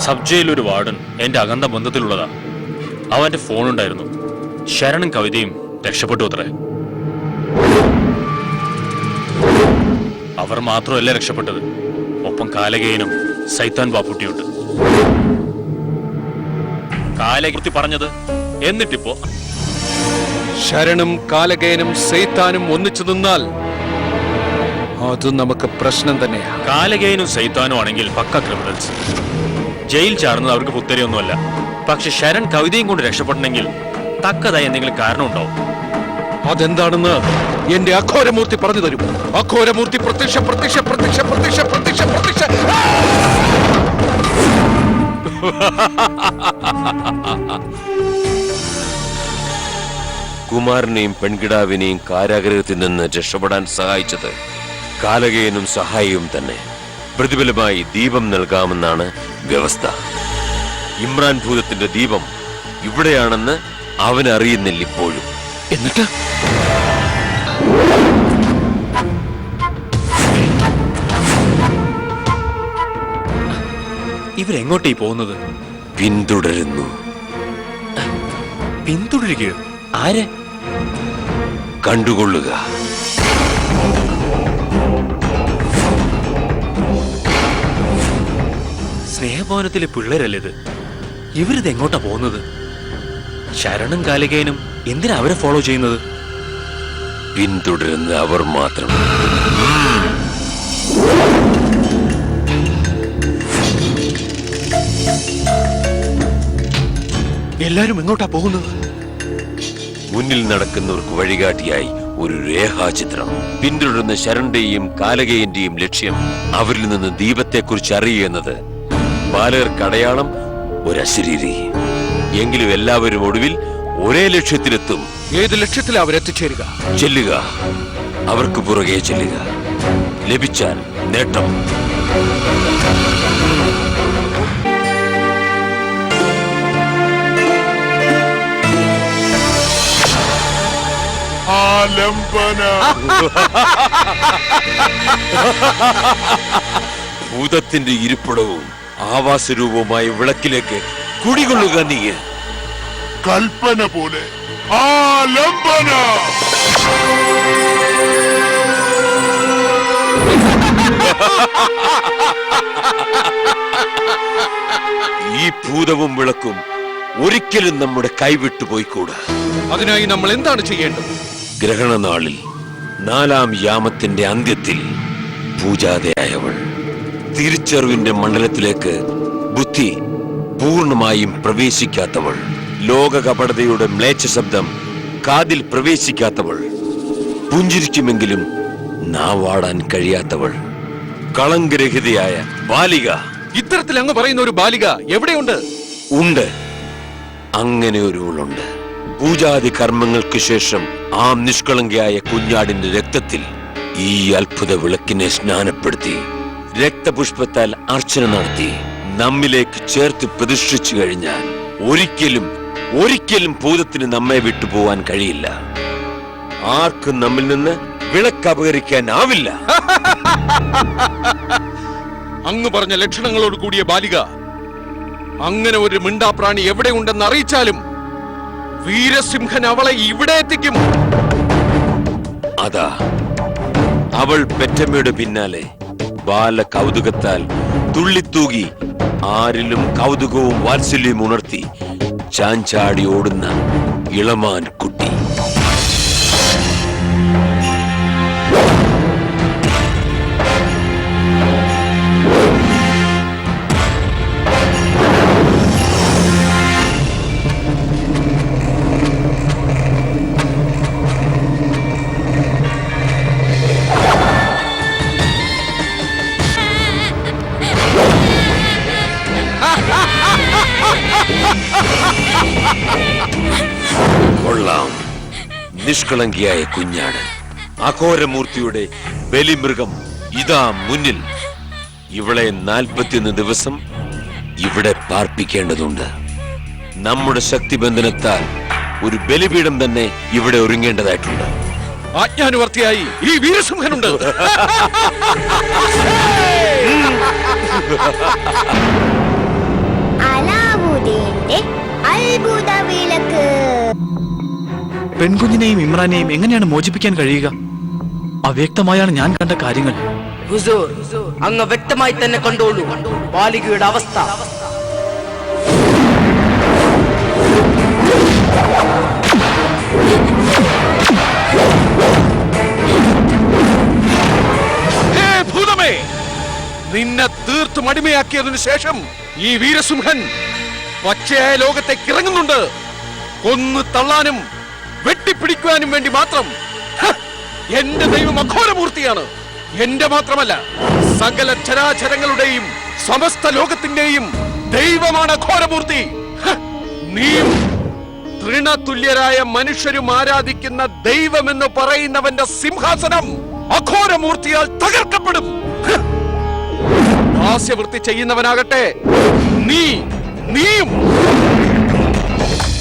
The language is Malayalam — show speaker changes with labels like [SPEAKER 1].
[SPEAKER 1] സബ് ജയിലൊരു വാർഡൻ എന്റെ അകന്ന ബന്ധത്തിലുള്ളതാ. അവന്റെ ഫോണുണ്ടായിരുന്നു. ശരണും കവിതയും രക്ഷപ്പെട്ടു അത്രേ. അവർ മാത്രമല്ല രക്ഷപ്പെട്ടത്, ഒപ്പം കാലകേയനും സൈത്താൻ ബാപ്പുട്ടിയുണ്ട്. കാലകൃത്തി പറഞ്ഞത് എന്നിട്ടിപ്പോ
[SPEAKER 2] ശരണും കാലകേയനും സൈത്താനും ഒന്നിച്ചു നിന്നാൽ അത് നമുക്ക് പ്രശ്നം തന്നെയാ.
[SPEAKER 1] കാലകേയനും സൈത്താനും ആണെങ്കിൽ പക്ക ക്രിമിനൽസ്. ജയിൽ ചാടുന്നത് അവർക്ക് പുത്തരിയൊന്നുമല്ല. പക്ഷെ ശരൺ കവിതയും കൊണ്ട് രക്ഷപ്പെടണമെങ്കിൽ തക്കതായി എന്തെങ്കിലും കാരണം ഉണ്ടാവും.
[SPEAKER 2] അതെന്താണെന്ന് എന്റെ അഘോരമൂർത്തി പറഞ്ഞു തരും. അഘോരമൂർത്തി പ്രത്യക്ഷ പ്രത്യക്ഷ പ്രത്യക്ഷ പ്രത്യക്ഷ പ്രത്യക്ഷ പ്രത്യക്ഷ.
[SPEAKER 3] കുമാരനെയും പെൺകിടാവിനെയും കാരാഗ്രഹത്തിൽ നിന്ന് രക്ഷപ്പെടാൻ സഹായിച്ചത് കാലകേയനും സഹായിയും തന്നെ. പ്രതിഫലമായി ദീപം നൽകാമെന്നാണ് വ്യവസ്ഥ. ഇമ്രാൻ ഭൂതത്തിന്റെ ദീപം ഇവിടെയാണെന്ന് അവൻ അറിയുന്നില്ല ഇപ്പോഴും.
[SPEAKER 2] എന്നിട്ട്
[SPEAKER 1] ഇവരെങ്ങോട്ടേ പോകുന്നത്?
[SPEAKER 3] പിന്തുടരുന്നു.
[SPEAKER 1] പിന്തുടരുകയോ? ആരെ?
[SPEAKER 3] കണ്ടുകൊള്ളുക.
[SPEAKER 1] സ്നേഹഭവനത്തിലെ പിള്ളേരല്ലേ ഇത്? ഇവരിത് എങ്ങോട്ടാ പോകുന്നത്? ശരണും കാലികേയനും എന്തിനാ അവരെ ഫോളോ ചെയ്യുന്നത്?
[SPEAKER 3] പിന്തുടരുന്ന അവർ മാത്രം.
[SPEAKER 2] എല്ലാരും എങ്ങോട്ടാ പോകുന്നത്?
[SPEAKER 3] മുന്നിൽ നടക്കുന്നവർക്ക് വഴികാട്ടിയായി ഒരു രേഖാചിത്രം. പിന്തുടരുന്ന ശരണിന്റെയും കാലകേയന്റെയും ലക്ഷ്യം അവരിൽ നിന്ന് ദീപത്തെക്കുറിച്ച് അറിയുന്നത്. ബാലകർക്ക് അടയാളം ഒരശരീരി. എങ്കിലും എല്ലാവരും ഒടുവിൽ ഒരേ ലക്ഷ്യത്തിലെത്തും.
[SPEAKER 2] ഏത് ലക്ഷ്യത്തിലാ അവരെത്തിച്ചേരുക?
[SPEAKER 3] ചെല്ലുക, അവർക്ക് പുറകെ ചെല്ലുക. ലഭിച്ചാൽ നേട്ടം. ഭൂതത്തിന്റെ ഇരിപ്പിടവും ആവാസരൂപവുമായ വിളക്കിലേക്ക് കുടികൊള്ളുക. നീ
[SPEAKER 4] കൽപ്പന പോലെ ആലംബന.
[SPEAKER 3] ഈ ഭൂതവും വിളക്കും ഒരിക്കലും നമ്മുടെ കൈവിട്ടു പോയിക്കൂടാ.
[SPEAKER 2] അതിനായി നമ്മൾ എന്താണ് ചെയ്യേണ്ടത്?
[SPEAKER 3] ഗ്രഹണനാളിൽ 4-ാം യാമത്തിന്റെ അന്ത്യത്തിൽ പൂജാതയായവൾ തിരിച്ചറിവിന്റെ മണ്ഡലത്തിലേക്ക് ബുദ്ധി പൂർണ്ണമായും പ്രവേശിക്കാത്തവൾ, ലോക കപടതയുടെ മ്ലേച്ഛ ശബ്ദം കാതിൽ പ്രവേശിക്കാത്തവൾ, പുഞ്ചിരിക്കുമെങ്കിലും നാവാടാൻ കഴിയാത്തവൾ, കളങ്കരഹിതയായ ബാലിക.
[SPEAKER 2] ഇത്തരത്തിൽ അങ്ങ് പറയുന്ന ഒരു ബാലിക എവിടെയുണ്ട്?
[SPEAKER 3] ഉണ്ട്, അങ്ങനെ ഒരുവളുണ്ട്. പൂജാതി കർമ്മങ്ങൾക്ക് ശേഷം ആ നിഷ്കളങ്കയായ കുഞ്ഞാടിന്റെ രക്തത്തിൽ ഈ അത്ഭുത വിളക്കിനെ സ്നാനപ്പെടുത്തി രക്തപുഷ്പത്താൽ അർച്ചന നടത്തി നമ്മിലേക്ക് ചേർത്ത് പ്രതിഷ്ഠിച്ചു കഴിഞ്ഞാൽ ഒരിക്കലും ഒരിക്കലും ഭൂതത്തിന് നമ്മെ വിട്ടുപോവാൻ കഴിയില്ല. ആർക്കും നമ്മിൽ നിന്ന് വിളക്ക് അപഹരിക്കാനാവില്ല.
[SPEAKER 2] അങ്ങ് പറഞ്ഞ ലക്ഷണങ്ങളോട് കൂടിയ ബാലിക അങ്ങനെ ഒരു മിണ്ടാപ്രാണി എവിടെയുണ്ടെന്ന് അറിയിച്ചാലും വീരസിംഹൻ അവളെ ഇവിടെ എത്തിക്കും.
[SPEAKER 3] അതാ അവൾ പെറ്റമ്മയുടെ പിന്നാലെ ബാല കൗതുകത്താൽ തുള്ളിത്തൂകി ആരിലും കൗതുകവും വാത്സല്യവും ഉണർത്തി ചാഞ്ചാടി ഓടുന്ന ഇളമാൻ കുട്ടി. കൊള്ളാം, നിഷ്കളങ്കിയായ കുഞ്ഞാണ്. അഘോരമൂർത്തിയുടെ ബലിമൃഗം ഇതാ മുന്നിൽ. ഇവളെ 41 ദിവസം ഇവിടെ പാർപ്പിക്കേണ്ടതുണ്ട്. നമ്മുടെ ശക്തിബന്ധനത്താൽ ഒരു ബലിപീഠം തന്നെ ഇവിടെ ഒരുങ്ങേണ്ടതായിട്ടുണ്ട്.
[SPEAKER 2] ആജ്ഞാനുവർത്തിയായി ഈ വീരസിംഹനുണ്ട്.
[SPEAKER 5] പെൺകുഞ്ഞിനെയും ഇമ്രാനെയും എങ്ങനെയാണ് മോചിപ്പിക്കാൻ കഴിയുക? അവ്യക്തമായാണ് ഞാൻ കണ്ട കാര്യങ്ങൾ.
[SPEAKER 6] ഹുസൂർ, അങ്ങ് വ്യക്തമായി തന്നെ കണ്ടോളൂ ബാലികയുടെ അവസ്ഥ.
[SPEAKER 2] ഹേ ഭൂതമേ, നിന്നെ തീർത്തും അടിമയാക്കിയതിനു ശേഷം ഈ വീരസിംഹൻ പച്ചയായ ലോകത്തേക്ക് ഇറങ്ങുന്നുണ്ട്. കൊന്നു തള്ളാനും വെട്ടിപ്പിടിക്കുവാനും വേണ്ടി മാത്രം. ഹ! എന്റെ ദൈവം അഘോരമൂർത്തിയാണ്. എന്റെ മാത്രമല്ല, സകല ചരാചരങ്ങളുടെയും സമസ്ത ലോകത്തിന്റെയും ദൈവമാണ് അഘോരമൂർത്തി. ഹ! നീയും തൃണതുല്യരായ മനുഷ്യരും ആരാധിക്കുന്ന ദൈവമെന്ന് പറയുന്നവന്റെ സിംഹാസനം അഘോരമൂർത്തിയാൽ തകർക്കപ്പെടും. ഹ! ഹാസ്യവൃത്തി ചെയ്യുന്നവനാകട്ടെ, നീ